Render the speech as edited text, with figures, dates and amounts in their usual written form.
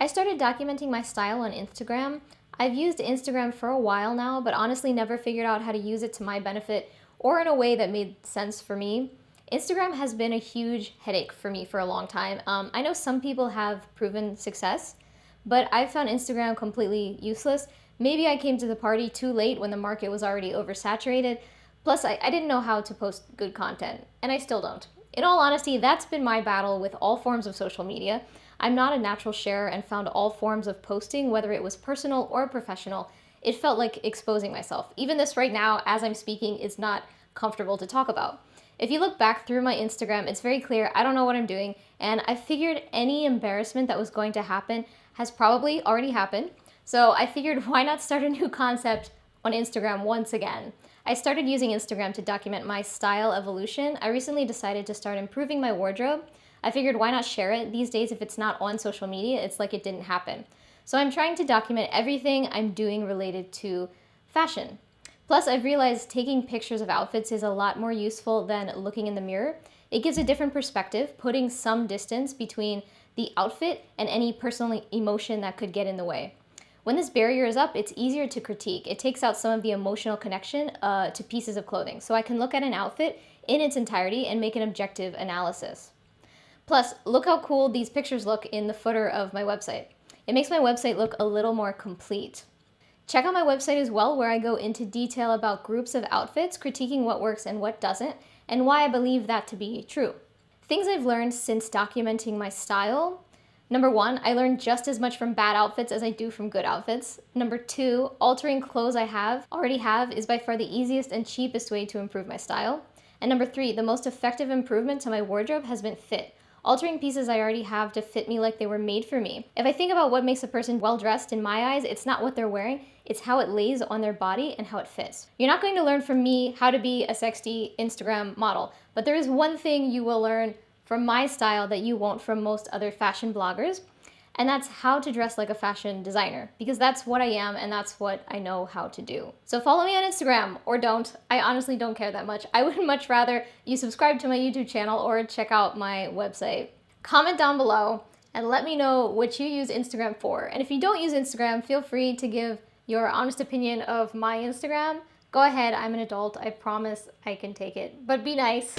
I started documenting my style on Instagram. I've used Instagram for a while now, but honestly never figured out how to use it to my benefit or in a way that made sense for me. Instagram has been a huge headache for me for a long time. I know some people have proven success, but I've found Instagram completely useless. Maybe I came to the party too late when the market was already oversaturated. Plus, I didn't know how to post good content, and I still don't. In all honesty, that's been my battle with all forms of social media. I'm not a natural sharer and found all forms of posting, whether it was personal or professional, it felt like exposing myself. Even this right now, as I'm speaking, is not comfortable to talk about. If you look back through my Instagram, it's very clear I don't know what I'm doing, and I figured any embarrassment that was going to happen has probably already happened. So I figured why not start a new concept on Instagram once again. I started using Instagram to document my style evolution. I recently decided to start improving my wardrobe. I figured why not share it? These days, if it's not on social media, it's like it didn't happen. So I'm trying to document everything I'm doing related to fashion. Plus, I've realized taking pictures of outfits is a lot more useful than looking in the mirror. It gives a different perspective, putting some distance between the outfit and any personal emotion that could get in the way. When this barrier is up, it's easier to critique. It takes out some of the emotional connection to pieces of clothing. So I can look at an outfit in its entirety and make an objective analysis. Plus, look how cool these pictures look in the footer of my website. It makes my website look a little more complete. Check out my website as well, where I go into detail about groups of outfits, critiquing what works and what doesn't, and why I believe that to be true. Things I've learned since documenting my style. Number one, I learned just as much from bad outfits as I do from good outfits. Number two, altering clothes I already have is by far the easiest and cheapest way to improve my style. And number three, the most effective improvement to my wardrobe has been fit. Altering pieces I already have to fit me like they were made for me. If I think about what makes a person well-dressed in my eyes, it's not what they're wearing, it's how it lays on their body and how it fits. You're not going to learn from me how to be a sexy Instagram model, but there is one thing you will learn from my style that you won't from most other fashion bloggers, and that's how to dress like a fashion designer, because that's what I am and that's what I know how to do. So follow me on Instagram, or don't. I honestly don't care that much. I would much rather you subscribe to my YouTube channel or check out my website. Comment down below and let me know what you use Instagram for. And if you don't use Instagram, feel free to give your honest opinion of my Instagram. Go ahead, I'm an adult. I promise I can take it, but be nice.